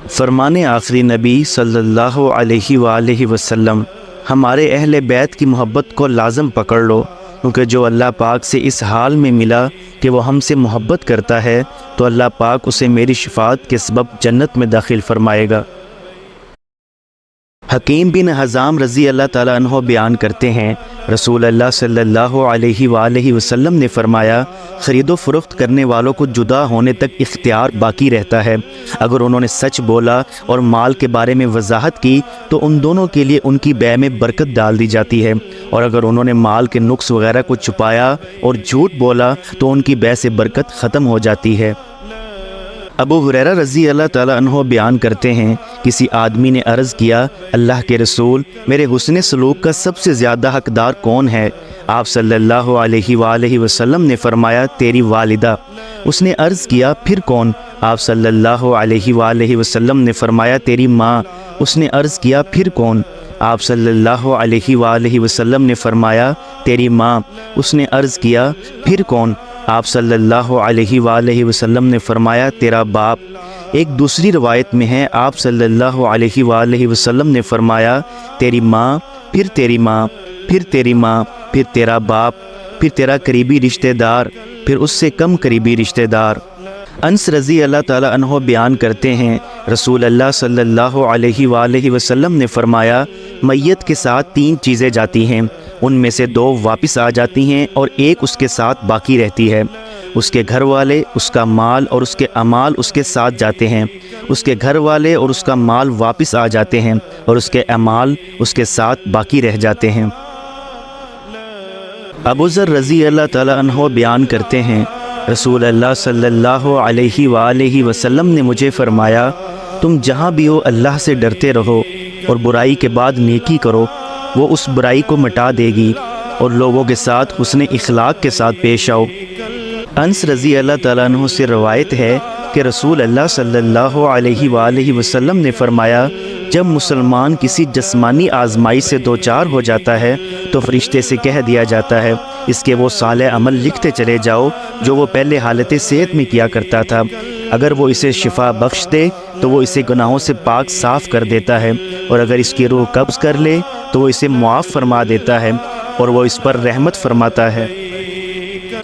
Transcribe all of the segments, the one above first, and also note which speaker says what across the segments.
Speaker 1: فرمان آخری نبی صلی اللہ علیہ وآلہ وسلم، ہمارے اہل بیت کی محبت کو لازم پکڑ لو، کیونکہ جو اللہ پاک سے اس حال میں ملا کہ وہ ہم سے محبت کرتا ہے تو اللہ پاک اسے میری شفاعت کے سبب جنت میں داخل فرمائے گا۔ حکیم بن حزام رضی اللہ تعالیٰ عنہ بیان کرتے ہیں، رسول اللہ صلی اللہ علیہ وآلہ وسلم نے فرمایا، خرید و فروخت کرنے والوں کو جدا ہونے تک اختیار باقی رہتا ہے۔ اگر انہوں نے سچ بولا اور مال کے بارے میں وضاحت کی تو ان دونوں کے لیے ان کی بیع میں برکت ڈال دی جاتی ہے، اور اگر انہوں نے مال کے نقص وغیرہ کو چھپایا اور جھوٹ بولا تو ان کی بیع سے برکت ختم ہو جاتی ہے۔ ابو ہریرہ رضی اللہ تعالیٰ عنہ بیان کرتے ہیں، کسی آدمی نے عرض کیا، اللہ کے رسول، میرے حسن سلوک کا سب سے زیادہ حقدار کون ہے؟ آپ صلی اللہ علیہ وآلہ وسلم نے فرمایا، تیری والدہ۔ اس نے عرض کیا، پھر کون؟ آپ صلی اللہ علیہ وآلہ وسلم نے فرمایا، تیری ماں۔ اس نے عرض کیا، پھر کون؟ آپ صلی اللہ علیہ وآلہ وسلم نے فرمایا، تیری ماں۔ اس نے عرض کیا، پھر کون؟ آپ صلی اللہ علیہ وآلہ وسلم نے فرمایا، تیرا باپ۔ ایک دوسری روایت میں ہے، آپ صلی اللہ علیہ وآلہ وسلم نے فرمایا، تیری ماں، پھر تیری ماں، پھر تیری ماں، پھر تیرا باپ، پھر تیرا قریبی رشتہ دار، پھر اس سے کم قریبی رشتہ دار۔ انس رضی اللہ تعالیٰ عنہ بیان کرتے ہیں، رسول اللہ صلی اللہ علیہ وآلہ وسلم نے فرمایا، میت کے ساتھ 3 چیزیں جاتی ہیں، ان میں سے 2 واپس آ جاتی ہیں اور ایک اس کے ساتھ باقی رہتی ہے۔ اس کے گھر والے، اس کا مال اور اس کے اعمال اس کے ساتھ جاتے ہیں۔ اس کے گھر والے اور اس کا مال واپس آ جاتے ہیں اور اس کے اعمال اس کے ساتھ باقی رہ جاتے ہیں۔ ابو ذر رضی اللہ تعالیٰ عنہ بیان کرتے ہیں، رسول اللہ صلی اللہ علیہ وآلہ وسلم نے مجھے فرمایا، تم جہاں بھی ہو اللہ سے ڈرتے رہو اور برائی کے بعد نیکی کرو، وہ اس برائی کو مٹا دے گی، اور لوگوں کے ساتھ حسن اخلاق کے ساتھ پیش آؤ۔ انس رضی اللہ تعالیٰ عنہ سے روایت ہے کہ رسول اللہ صلی اللہ علیہ وآلہ وسلم نے فرمایا، جب مسلمان کسی جسمانی آزمائش سے دوچار ہو جاتا ہے تو فرشتے سے کہہ دیا جاتا ہے، اس کے وہ صالح عمل لکھتے چلے جاؤ جو وہ پہلے حالت صحت میں کیا کرتا تھا، اگر وہ اسے شفا بخش دے تو وہ اسے گناہوں سے پاک صاف کر دیتا ہے، اور اگر اس کی روح قبض کر لے تو وہ اسے معاف فرما دیتا ہے اور وہ اس پر رحمت فرماتا ہے۔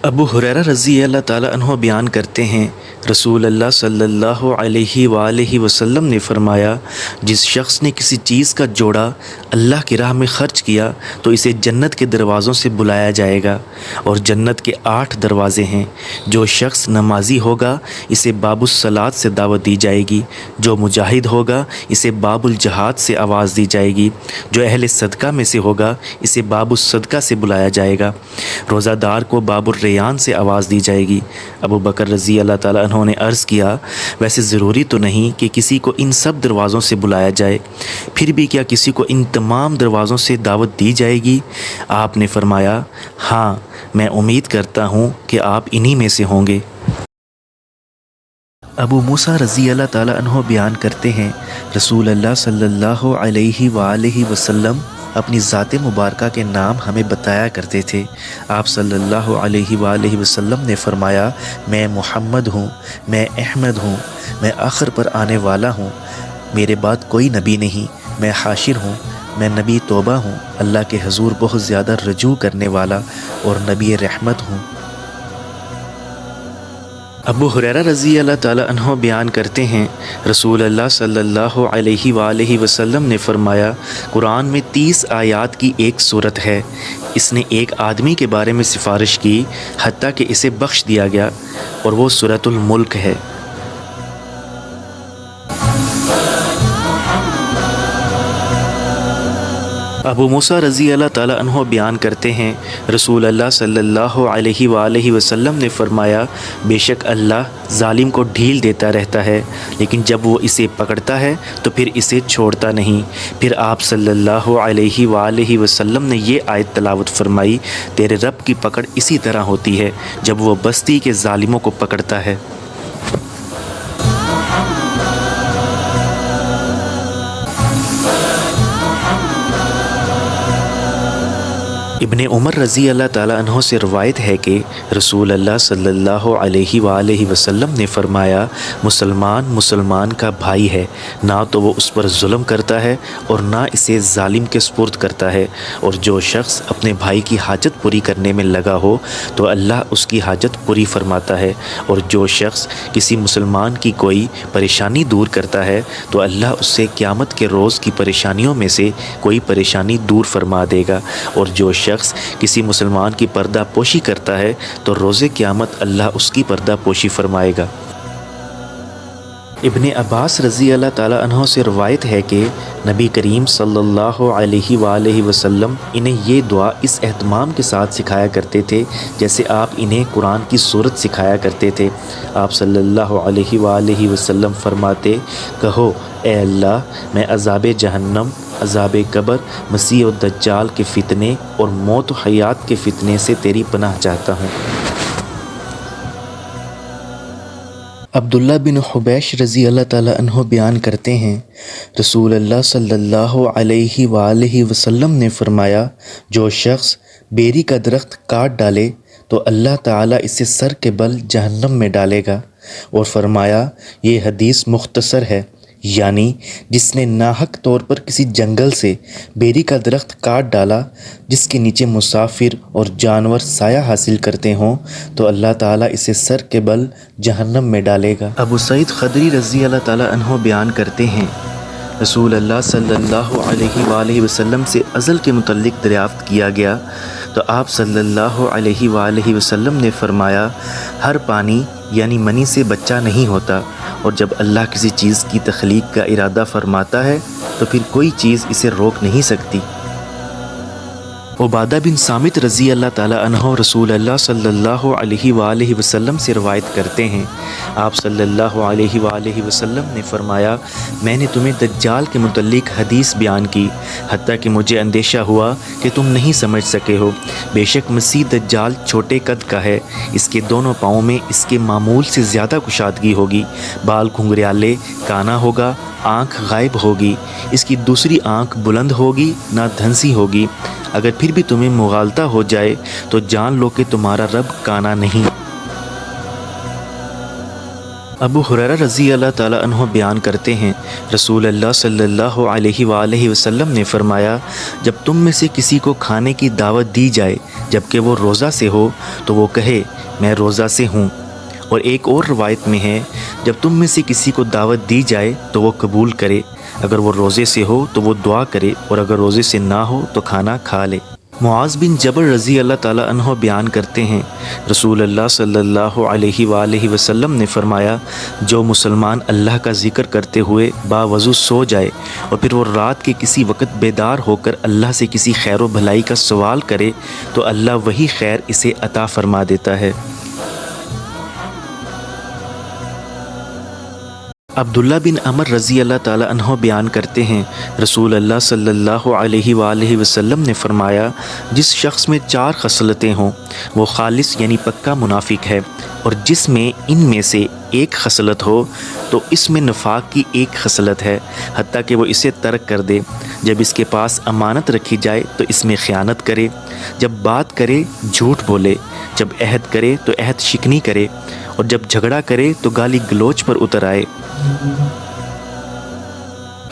Speaker 1: ابو ہریرہ رضی اللہ تعالیٰ عنہ بیان کرتے ہیں، رسول اللہ صلی اللہ علیہ وآلہ وسلم نے فرمایا، جس شخص نے کسی چیز کا جوڑا اللہ کی راہ میں خرچ کیا تو اسے جنت کے دروازوں سے بلایا جائے گا، اور جنت کے 8 دروازے ہیں۔ جو شخص نمازی ہوگا اسے باب الصلاۃ سے دعوت دی جائے گی، جو مجاہد ہوگا اسے باب الجہاد سے آواز دی جائے گی، جو اہل صدقہ میں سے ہوگا اسے باب الصدقہ سے بلایا جائے گا، روزہ دار کو باب الریان سے آواز دی جائے گی۔ ابو بکر رضی اللہ تعالیٰ عنہ نے عرض کیا، ویسے ضروری تو نہیں کہ کسی کو ان سب دروازوں سے بلایا جائے، پھر بھی کیا کسی کو ان تمام دروازوں سے دعوت دی جائے گی؟ آپ نے فرمایا، ہاں، میں امید کرتا ہوں کہ آپ انہی میں سے ہوں گے۔ ابو موسیٰ رضی اللہ تعالیٰ عنہ بیان کرتے ہیں، رسول اللہ صلی اللہ علیہ وآلہ وسلم اپنی ذات مبارکہ کے نام ہمیں بتایا کرتے تھے۔ آپ صلی اللہ علیہ وآلہ وسلم نے فرمایا، میں محمد ہوں، میں احمد ہوں، میں آخر پر آنے والا ہوں، میرے بعد کوئی نبی نہیں، میں حاشر ہوں، میں نبی توبہ ہوں، اللہ کے حضور بہت زیادہ رجوع کرنے والا، اور نبی رحمت ہوں۔ ابو ہریرہ رضی اللہ تعالیٰ عنہ بیان کرتے ہیں، رسول اللہ صلی اللہ علیہ وآلہ وسلم نے فرمایا، قرآن میں 30 آیات کی ایک صورت ہے، اس نے ایک آدمی کے بارے میں سفارش کی حتیٰ کہ اسے بخش دیا گیا، اور وہ سورۃ الملک ہے۔ ابو موسیٰ رضی اللہ تعالیٰ عنہ بیان کرتے ہیں، رسول اللہ صلی اللہ علیہ وآلہ وسلم نے فرمایا، بے شک اللہ ظالم کو ڈھیل دیتا رہتا ہے، لیکن جب وہ اسے پکڑتا ہے تو پھر اسے چھوڑتا نہیں۔ پھر آپ صلی اللہ علیہ وآلہ وسلم نے یہ آیت تلاوت فرمائی، تیرے رب کی پکڑ اسی طرح ہوتی ہے جب وہ بستی کے ظالموں کو پکڑتا ہے۔ ابن عمر رضی اللہ تعالیٰ عنہ سے روایت ہے کہ رسول اللہ صلی اللہ علیہ وآلہ وسلم نے فرمایا، مسلمان کا بھائی ہے، نہ تو وہ اس پر ظلم کرتا ہے اور نہ اسے ظالم کے سپرد کرتا ہے، اور جو شخص اپنے بھائی کی حاجت پوری کرنے میں لگا ہو تو اللہ اس کی حاجت پوری فرماتا ہے، اور جو شخص کسی مسلمان کی کوئی پریشانی دور کرتا ہے تو اللہ اس سے قیامت کے روز کی پریشانیوں میں سے کوئی پریشانی دور فرما دے گا، اور جو شخص کسی مسلمان کی پردہ پوشی کرتا ہے تو روز قیامت اللہ اس کی پردہ پوشی فرمائے گا۔ ابن عباس رضی اللہ تعالیٰ عنہ سے روایت ہے کہ نبی کریم صلی اللہ علیہ وآلہ وسلم انہیں یہ دعا اس اہتمام کے ساتھ سکھایا کرتے تھے جیسے آپ انہیں قرآن کی سورت سکھایا کرتے تھے۔ آپ صلی اللہ علیہ وآلہ وسلم فرماتے، کہو اے اللہ، میں عذاب جہنم، عذاب قبر، مسیح الدجال کے فتنے اور موت و حیات کے فتنے سے تیری پناہ چاہتا ہوں۔ عبداللہ بن حبیش رضی اللہ تعالیٰ عنہ بیان کرتے ہیں، رسول اللہ صلی اللہ علیہ وآلہ وسلم نے فرمایا، جو شخص بیری کا درخت کاٹ ڈالے تو اللہ تعالیٰ اسے سر کے بل جہنم میں ڈالے گا، اور فرمایا یہ حدیث مختصر ہے، یعنی جس نے ناحق طور پر کسی جنگل سے بیری کا درخت کاٹ ڈالا جس کے نیچے مسافر اور جانور سایہ حاصل کرتے ہوں تو اللہ تعالیٰ اسے سر کے بل جہنم میں ڈالے گا۔ ابو سعید خدری رضی اللہ تعالیٰ عنہ بیان کرتے ہیں، رسول اللہ صلی اللہ علیہ وآلہ وسلم سے ازل کے متعلق دریافت کیا گیا تو آپ صلی اللہ علیہ وآلہ وسلم نے فرمایا، ہر پانی یعنی منی سے بچہ نہیں ہوتا، اور جب اللہ کسی چیز کی تخلیق کا ارادہ فرماتا ہے تو پھر کوئی چیز اسے روک نہیں سکتی۔ عبادہ بن صامت رضی اللہ تعالیٰ عنہ رسول اللہ صلی اللہ علیہ وآلہ وسلم سے روایت کرتے ہیں، آپ صلی اللہ علیہ وآلہ وسلم نے فرمایا، میں نے تمہیں دجال کے متعلق حدیث بیان کی، حتیٰ کہ مجھے اندیشہ ہوا کہ تم نہیں سمجھ سکے ہو۔ بے شک مسیح دجال چھوٹے قد کا ہے، اس کے دونوں پاؤں میں اس کے معمول سے زیادہ کشادگی ہوگی، بال گھنگریالے، کانا ہوگا، آنکھ غائب ہوگی، اس کی دوسری آنکھ بلند ہوگی نہ دھنسی ہوگی، اگر پھر بھی تمہیں مغالطہ ہو جائے تو جان لو کہ تمہارا رب کانا نہیں۔ ابو ہریرہ رضی اللہ تعالیٰ عنہ بیان کرتے ہیں، رسول اللہ صلی اللہ علیہ وآلہ وسلم نے فرمایا، جب تم میں سے کسی کو کھانے کی دعوت دی جائے جبکہ وہ روزہ سے ہو تو وہ کہے میں روزہ سے ہوں، اور ایک اور روایت میں ہے، جب تم میں سے کسی کو دعوت دی جائے تو وہ قبول کرے، اگر وہ روزے سے ہو تو وہ دعا کرے، اور اگر روزے سے نہ ہو تو کھانا کھا لے۔ معاذ بن جبل رضی اللہ تعالیٰ عنہ بیان کرتے ہیں، رسول اللہ صلی اللہ علیہ وآلہ وسلم نے فرمایا، جو مسلمان اللہ کا ذکر کرتے ہوئے باوضو سو جائے اور پھر وہ رات کے کسی وقت بیدار ہو کر اللہ سے کسی خیر و بھلائی کا سوال کرے تو اللہ وہی خیر اسے عطا فرما دیتا ہے۔ عبداللہ بن عمر رضی اللہ تعالیٰ عنہ بیان کرتے ہیں، رسول اللہ صلی اللہ علیہ وآلہ وسلم نے فرمایا، جس شخص میں 4 خصلتیں ہوں وہ خالص یعنی پکا منافق ہے، اور جس میں ان میں سے ایک خصلت ہو تو اس میں نفاق کی ایک خصلت ہے، حتیٰ کہ وہ اسے ترک کر دے۔ جب اس کے پاس امانت رکھی جائے تو اس میں خیانت کرے، جب بات کرے جھوٹ بولے، جب عہد کرے تو عہد شکنی کرے، اور جب جھگڑا کرے تو گالی گلوچ پر اتر آئے۔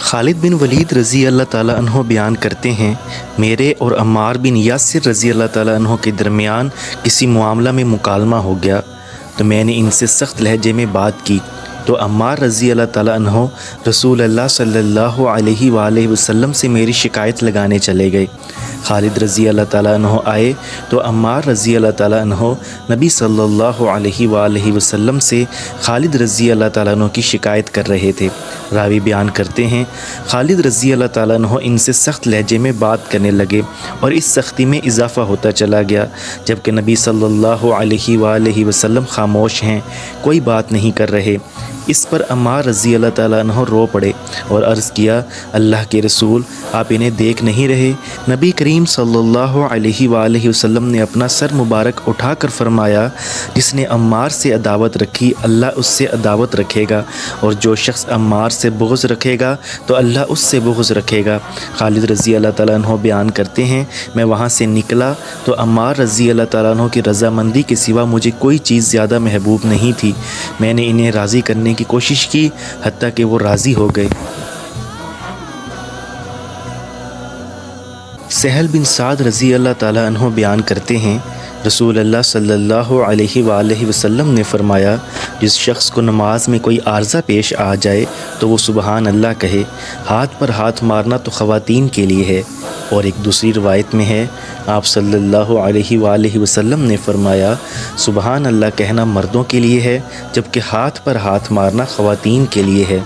Speaker 1: خالد بن ولید رضی اللہ تعالیٰ عنہ بیان کرتے ہیں، میرے اور عمار بن یاسر رضی اللہ تعالیٰ عنہ کے درمیان کسی معاملہ میں مکالمہ ہو گیا تو میں نے ان سے سخت لہجے میں بات کی تو عمار رضی اللہ تعالیٰ عنہ رسول اللہ صلی اللہ علیہ وآلہ وسلم سے میری شکایت لگانے چلے گئے۔ خالد رضی اللہ تعالیٰ عنہ آئے تو عمار رضی اللہ تعالیٰ عنہ نبی صلی اللہ علیہ وآلہ وسلم سے خالد رضی اللہ تعالیٰ عنہ کی شکایت کر رہے تھے۔ راوی بیان کرتے ہیں، خالد رضی اللہ تعالیٰ عنہ ان سے سخت لہجے میں بات کرنے لگے اور اس سختی میں اضافہ ہوتا چلا گیا، جبکہ نبی صلی اللہ علیہ وآلہ وسلم خاموش ہیں، کوئی بات نہیں کر رہے۔ اس پر عمار رضی اللہ تعالیٰ عنہ رو پڑے اور عرض کیا اللہ کے رسول آپ انہیں دیکھ نہیں رہے؟ نبی کریم صلی اللہ علیہ وآلہ وسلم نے اپنا سر مبارک اٹھا کر فرمایا جس نے عمار سے عداوت رکھی اللہ اس سے عداوت رکھے گا، اور جو شخص عمار سے بغض رکھے گا تو اللہ اس سے بغض رکھے گا۔ خالد رضی اللہ تعالیٰ عنہ بیان کرتے ہیں میں وہاں سے نکلا تو عمار رضی اللہ تعالیٰ عنہ کی رضامندی کے سوا مجھے کوئی چیز زیادہ محبوب نہیں تھی۔ میں نے انہیں راضی کرنے کی کوشش کی حتیٰ کہ وہ راضی ہو گئے۔ سہل بن سعد رضی اللہ تعالیٰ عنہ بیان کرتے ہیں رسول اللہ صلی اللہ علیہ وآلہ وسلم نے فرمایا جس شخص کو نماز میں کوئی عارضہ پیش آ جائے تو وہ سبحان اللہ کہے۔ ہاتھ پر ہاتھ مارنا تو خواتین کے لیے ہے، اور ایک دوسری روایت میں ہے آپ صلی اللہ علیہ وآلہ وسلم نے فرمایا سبحان اللہ کہنا مردوں کے لیے ہے جبکہ ہاتھ پر ہاتھ مارنا خواتین کے لیے ہے۔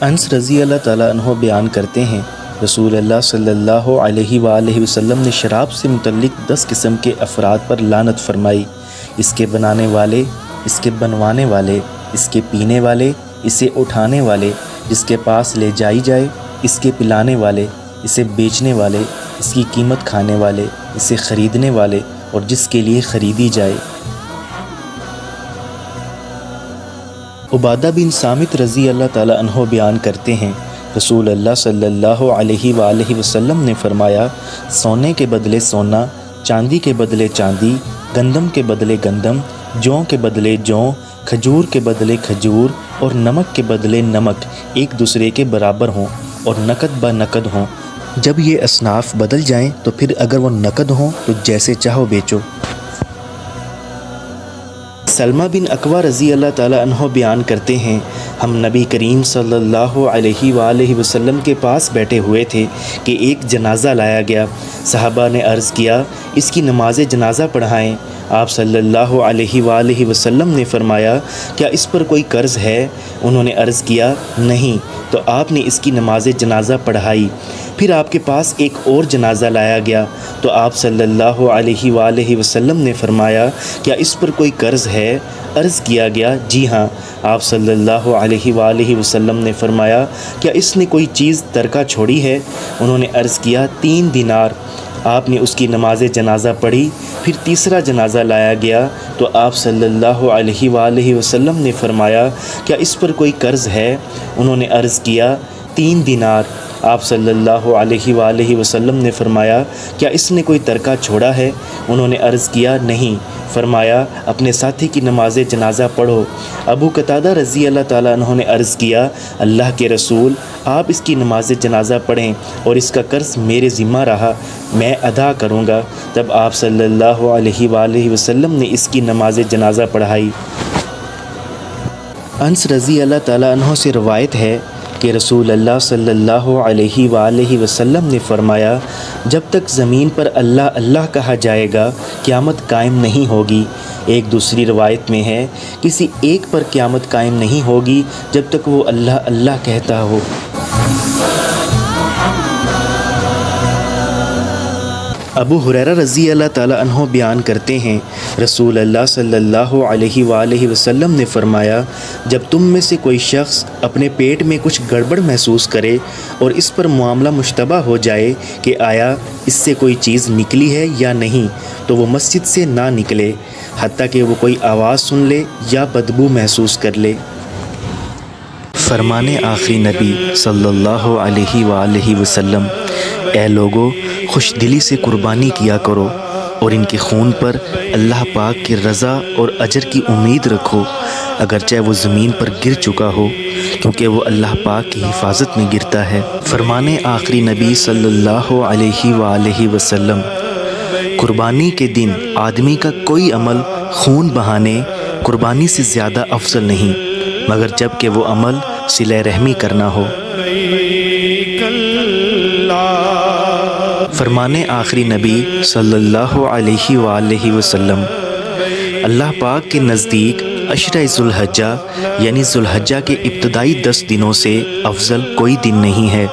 Speaker 1: انس رضی اللہ تعالیٰ عنہ بیان کرتے ہیں رسول اللہ صلی اللہ علیہ وآلہ وسلم نے شراب سے متعلق 10 قسم کے افراد پر لعنت فرمائی، اس کے بنانے والے، اس کے بنوانے والے، اس کے پینے والے، اسے اٹھانے والے، جس کے پاس لے جائی جائے، اس کے پلانے والے، اسے بیچنے والے، اس کی قیمت کھانے والے، اسے خریدنے والے، اور جس کے لیے خریدی جائے۔ عبادہ بن صامت رضی اللہ تعالیٰ عنہ بیان کرتے ہیں رسول اللہ صلی اللہ علیہ وآلہ وسلم نے فرمایا سونے کے بدلے سونا، چاندی کے بدلے چاندی، گندم کے بدلے گندم، جوں کے بدلے جوں، کھجور کے بدلے کھجور، اور نمک کے بدلے نمک ایک دوسرے کے برابر ہوں اور نقد بہ نقد ہوں۔ جب یہ اصناف بدل جائیں تو پھر اگر وہ نقد ہوں تو جیسے چاہو بیچو۔ سلمہ بن اکوع رضی اللہ تعالیٰ عنہ بیان کرتے ہیں ہم نبی کریم صلی اللہ علیہ وآلہ وسلم کے پاس بیٹھے ہوئے تھے کہ ایک جنازہ لایا گیا۔ صحابہ نے عرض کیا اس کی نماز جنازہ پڑھائیں۔ آپ صلی اللہ علیہ وآلہ وسلم نے فرمایا کیا اس پر کوئی قرض ہے؟ انہوں نے عرض کیا نہیں، تو آپ نے اس کی نماز جنازہ پڑھائی۔ پھر آپ کے پاس ایک اور جنازہ لایا گیا تو آپ صلی اللہ علیہ وآلہ وسلم نے فرمایا کیا اس پر کوئی قرض ہے؟ عرض کیا گیا جی ہاں۔ آپ صلی اللہ علیہ وآلہ وسلم نے فرمایا کیا اس نے کوئی چیز ترکہ چھوڑی ہے؟ انہوں نے عرض کیا 3 دینار۔ آپ نے اس کی نماز جنازہ پڑھی۔ پھر تیسرا جنازہ لایا گیا تو آپ صلی اللہ علیہ وآلہ وسلم نے فرمایا کیا اس پر کوئی قرض ہے؟ انہوں نے عرض کیا 3 دینار۔ آپ صلی اللہ علیہ وآلہ وسلم نے فرمایا کیا اس نے کوئی ترکہ چھوڑا ہے؟ انہوں نے عرض کیا نہیں۔ فرمایا اپنے ساتھی کی نماز جنازہ پڑھو۔ ابو قتادہ رضی اللہ تعالیٰ عنہ نے عرض کیا اللہ کے رسول آپ اس کی نماز جنازہ پڑھیں اور اس کا قرض میرے ذمہ رہا، میں ادا کروں گا۔ تب آپ صلی اللہ علیہ وآلہ وسلم نے اس کی نماز جنازہ پڑھائی۔ انس رضی اللہ تعالیٰ عنہ سے روایت ہے کہ رسول اللہ صلی اللہ علیہ وآلہ وسلم نے فرمایا جب تک زمین پر اللہ اللہ کہا جائے گا قیامت قائم نہیں ہوگی۔ ایک دوسری روایت میں ہے کسی ایک پر قیامت قائم نہیں ہوگی جب تک وہ اللہ اللہ کہتا ہو۔ ابو ہریرہ رضی اللہ تعالیٰ عنہ بیان کرتے ہیں رسول اللہ صلی اللہ علیہ وآلہ وسلم نے فرمایا جب تم میں سے کوئی شخص اپنے پیٹ میں کچھ گڑبڑ محسوس کرے اور اس پر معاملہ مشتبہ ہو جائے کہ آیا اس سے کوئی چیز نکلی ہے یا نہیں تو وہ مسجد سے نہ نکلے حتیٰ کہ وہ کوئی آواز سن لے یا بدبو محسوس کر لے۔ فرمان آخری نبی صلی اللہ علیہ وآلہ وسلم اے لوگو خوش دلی سے قربانی کیا کرو اور ان کے خون پر اللہ پاک کی رضا اور اجر کی امید رکھو اگرچہ وہ زمین پر گر چکا ہو کیونکہ وہ اللہ پاک کی حفاظت میں گرتا ہے۔ فرمان آخری نبی صلی اللہ علیہ وآلہ وسلم قربانی کے دن آدمی کا کوئی عمل خون بہانے قربانی سے زیادہ افضل نہیں مگر جب کہ وہ عمل صلہ رحمی کرنا ہو۔ فرمان آخری نبی صلی اللہ علیہ وآلہ وسلم اللہ پاک کے نزدیک عشرہ ذوالحجہ یعنی ذوالحجہ کے ابتدائی 10 دنوں سے افضل کوئی دن نہیں ہے۔